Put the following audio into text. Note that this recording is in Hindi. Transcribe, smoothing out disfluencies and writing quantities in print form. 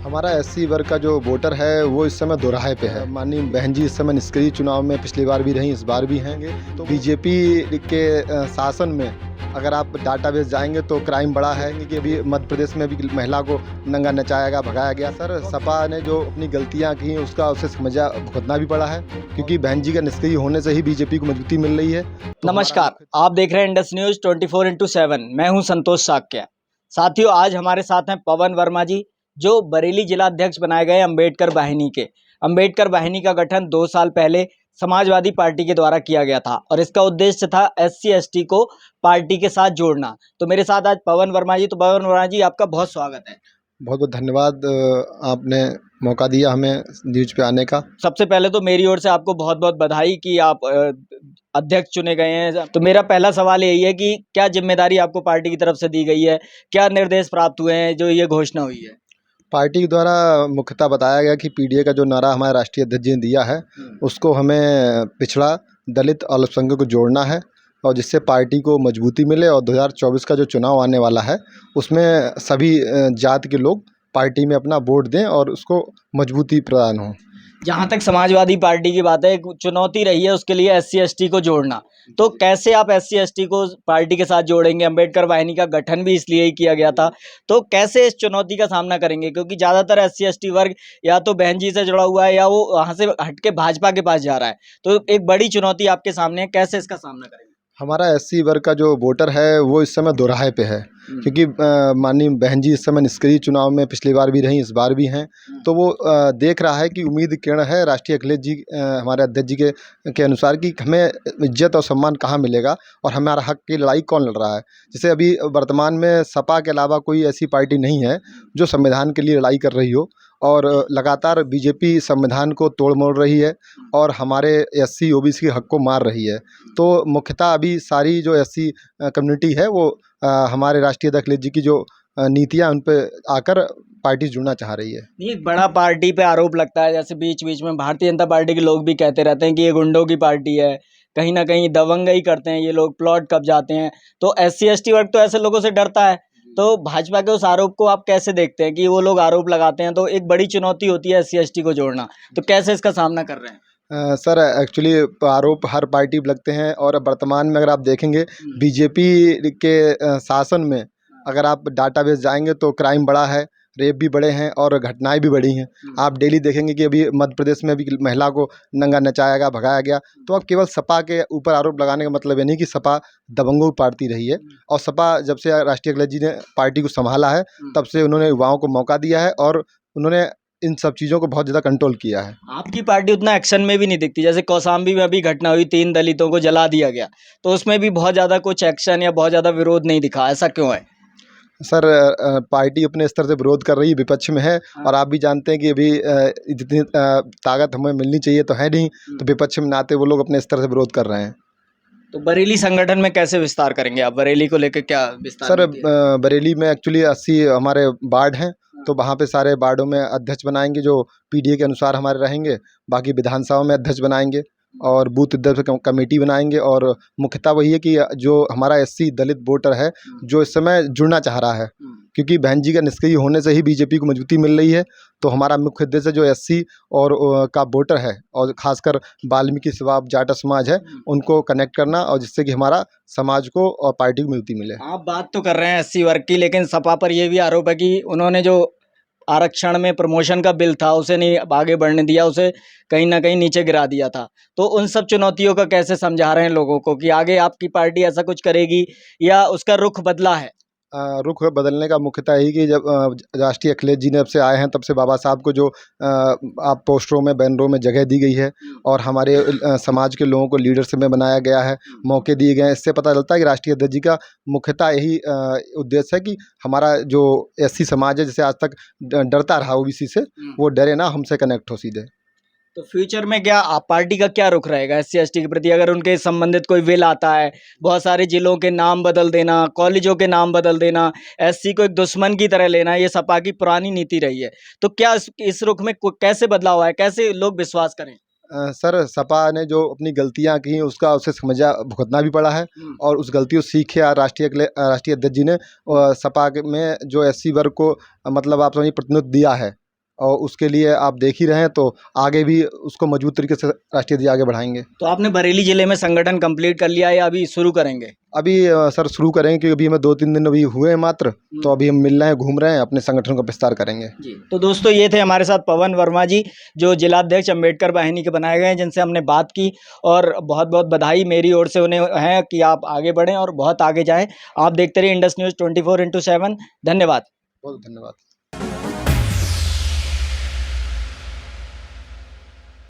हमारा एससी वर्ग का जो वोटर है वो इस समय दोराहे पे है। माननीय बहन जी इस समय निष्क्रिय चुनाव में पिछली बार भी रहीं, इस बार भी हैंगे। तो बीजेपी के शासन में अगर आप डाटाबेस जाएंगे तो क्राइम बढ़ा है कि अभी मध्य प्रदेश में भी महिला को नंगा नचाया गया, भगाया गया। सर, सपा ने जो अपनी गलतियां की उसका उसे समझा भुगतना भी पड़ा है, क्योंकि बहन जी का निष्क्रिय होने से ही बीजेपी को मजबूती मिल रही है। तो नमस्कार, आप देख रहे हैं इंडस न्यूज 24x7। मैं हूं संतोष साक्य। साथियों, आज हमारे साथ हैं पवन वर्मा जी, जो बरेली जिला अध्यक्ष बनाए गए अंबेडकर वाहिनी के। अंबेडकर वाहिनी का गठन 2 साल पहले समाजवादी पार्टी के द्वारा किया गया था और इसका उद्देश्य था SC ST को पार्टी के साथ जोड़ना। तो मेरे साथ आज पवन वर्मा जी। तो पवन वर्मा जी, आपका बहुत स्वागत है। बहुत बहुत धन्यवाद, आपने मौका दिया हमें न्यूज पे आने का। सबसे पहले तो मेरी ओर से आपको बहुत बहुत बधाई कि आप अध्यक्ष चुने गए हैं। तो मेरा पहला सवाल यही है कि क्या जिम्मेदारी आपको पार्टी की तरफ से दी गई है, क्या निर्देश प्राप्त हुए हैं जो ये घोषणा हुई है? पार्टी के द्वारा मुख्यतः बताया गया कि पीडीए का जो नारा हमारे राष्ट्रीय अध्यक्ष जी ने दिया है उसको हमें पिछड़ा, दलित और अल्पसंख्यक को जोड़ना है, और जिससे पार्टी को मजबूती मिले और 2024 का जो चुनाव आने वाला है उसमें सभी जाति के लोग पार्टी में अपना वोट दें और उसको मजबूती प्रदान हो। जहाँ तक समाजवादी पार्टी की बात है, एक चुनौती रही है उसके लिए SC ST को जोड़ना। तो कैसे आप SC ST को पार्टी के साथ जोड़ेंगे? अंबेडकर वाहिनी का गठन भी इसलिए ही किया गया था। तो कैसे इस चुनौती का सामना करेंगे? क्योंकि ज़्यादातर SC ST वर्ग या तो बहन जी से जुड़ा हुआ है या वो वहाँ से हट के भाजपा के पास जा रहा है। तो एक बड़ी चुनौती आपके सामने है, कैसे इसका सामना करेंगे? हमारा एससी वर्ग का जो वोटर है वो इस समय दोराहे पे है, क्योंकि माननीय बहन जी इस समय निष्क्रिय चुनाव में पिछली बार भी रहीं, इस बार भी हैं। तो वो देख रहा है कि उम्मीद किरण है राष्ट्रीय अखिलेश जी, हमारे अध्यक्ष जी के अनुसार कि हमें इज्जत और सम्मान कहाँ मिलेगा और हमारा हक की लड़ाई कौन लड़ रहा है। जैसे अभी वर्तमान में सपा के अलावा कोई ऐसी पार्टी नहीं है जो संविधान के लिए लड़ाई कर रही हो, और लगातार बीजेपी संविधान को तोड़ मोड़ रही है और हमारे SC OBC के हक को मार रही है। तो मुख्यतः अभी सारी जो SC कम्युनिटी है वो हमारे राष्ट्रीय अध्यक्ष अखिलेश जी की जो नीतियां उन पे आकर पार्टी जुड़ना चाह रही है। नहीं, एक बड़ा पार्टी पे आरोप लगता है, जैसे बीच बीच में भारतीय जनता पार्टी के लोग भी कहते रहते हैं कि ये गुंडों की पार्टी है, कहीं ना कहीं दबंगई करते हैं ये लोग, प्लॉट कब जाते हैं। तो SC ST वर्ग तो ऐसे लोगों से डरता है। तो भाजपा के उस आरोप को आप कैसे देखते हैं कि वो लोग आरोप लगाते हैं? तो एक बड़ी चुनौती होती है SC ST को जोड़ना, तो कैसे इसका सामना कर रहे हैं? सर, एक्चुअली आरोप हर पार्टी पे लगते हैं, और वर्तमान में अगर आप देखेंगे बीजेपी के शासन में अगर आप डाटाबेस जाएंगे तो क्राइम बढ़ा है, रेप भी बढ़े हैं और घटनाएं भी बढ़ी हैं। आप डेली देखेंगे कि अभी मध्य प्रदेश में भी महिला को नंगा नचाया गया, भगाया गया। तो अब केवल सपा के ऊपर आरोप लगाने का मतलब ये नहीं कि सपा दबंगों की पार्टी रही है, और सपा जब से राष्ट्रीय अखिलेश जी ने पार्टी को संभाला है तब से उन्होंने युवाओं को मौका दिया है और उन्होंने इन सब चीज़ों को बहुत ज़्यादा कंट्रोल किया है। आपकी पार्टी उतना एक्शन में भी नहीं दिखती। जैसे कौशाम्बी में अभी घटना हुई, 3 दलितों को जला दिया गया, तो उसमें भी बहुत ज़्यादा कुछ एक्शन या बहुत ज़्यादा विरोध नहीं दिखा। ऐसा क्यों है? सर, पार्टी अपने स्तर से विरोध कर रही है, विपक्ष में है, और आप भी जानते हैं कि अभी जितनी ताकत हमें मिलनी चाहिए तो है नहीं, तो विपक्ष में नाते वो लोग अपने स्तर से विरोध कर रहे हैं। तो बरेली संगठन में कैसे विस्तार करेंगे आप? बरेली को लेकर क्या विस्तार? सर, बरेली में एक्चुअली 80 हमारे वार्ड हैं, तो वहाँ पे सारे वार्डों में अध्यक्ष बनाएंगे जो पीडीए के अनुसार हमारे रहेंगे। बाकी विधानसभा में अध्यक्ष बनाएंगे और बूथ अध्यक्ष कमेटी बनाएंगे, और मुख्यतः वही है कि जो हमारा SC दलित वोटर है जो इस समय जुड़ना चाह रहा है, क्योंकि बहन जी का निष्क्रिय होने से ही बीजेपी को मजबूती मिल रही है। तो हमारा मुख्य उद्देश्य जो SC और का वोटर है, और खासकर वाल्मीकि स्वाब जाटा समाज है, उनको कनेक्ट करना, और जिससे कि हमारा समाज को और पार्टी को मजबूती मिले। आप बात तो कर रहे हैं SC वर्ग की, लेकिन सपा पर यह भी आरोप है कि उन्होंने जो आरक्षण में प्रमोशन का बिल था उसे नहीं आगे बढ़ने दिया, उसे कहीं ना कहीं नीचे गिरा दिया था। तो उन सब चुनौतियों का कैसे समझा रहे हैं लोगों को कि आगे आपकी पार्टी ऐसा कुछ करेगी या उसका रुख बदला है? रुख बदलने का मुख्यतः यही कि जब राष्ट्रीय अखिलेश जी ने अब से आए हैं तब से बाबा साहब को जो आप पोस्टरों में, बैनरों में जगह दी गई है, और हमारे समाज के लोगों को लीडरशिप में बनाया गया है, मौके दिए गए हैं। इससे पता चलता है कि राष्ट्रीय अध्यक्ष जी का मुख्यतः यही उद्देश्य है कि हमारा जो SC समाज है, जैसे आज तक डरता रहा OBC से, वो डरे ना, हमसे कनेक्ट हो सीधे। तो फ्यूचर में क्या आप पार्टी का क्या रुख रहेगा SC ST के प्रति? अगर उनके संबंधित कोई बिल आता है, बहुत सारे जिलों के नाम बदल देना, कॉलेजों के नाम बदल देना, SC को एक दुश्मन की तरह लेना, ये सपा की पुरानी नीति रही है। तो क्या इस रुख में कैसे बदलाव आया, कैसे लोग विश्वास करें? सर, सपा ने जो अपनी गलतियां की उसका उसे समझा भुगतना भी पड़ा है, और उस गलतियों से सीखे आज राष्ट्रीय अध्यक्ष जी ने सपा में जो SC वर्ग को मतलब आप समझिए प्रतिनिधित्व दिया है, और उसके लिए आप देख ही रहे हैं, तो आगे भी उसको मजबूत तरीके से राष्ट्रीय अध्यक्ष आगे बढ़ाएंगे। तो आपने बरेली जिले में संगठन कंप्लीट कर लिया या अभी शुरू करेंगे? अभी सर शुरू करेंगे, क्योंकि अभी हमें 2-3 दिन अभी हुए हैं मात्र, तो अभी हम मिल रहे हैं, घूम रहे हैं, अपने संगठन का विस्तार करेंगे। जी। तो दोस्तों ये थे हमारे साथ पवन वर्मा जी, जो जिलाध्यक्ष अम्बेडकर वाहिनी के बनाए गए हैं, जिनसे हमने बात की। और बहुत बहुत बधाई मेरी ओर से उन्हें है कि आप आगे बढ़ें और बहुत आगे जाएं। आप देखते रहिए इंडस न्यूज़ 24/7। धन्यवाद। बहुत धन्यवाद।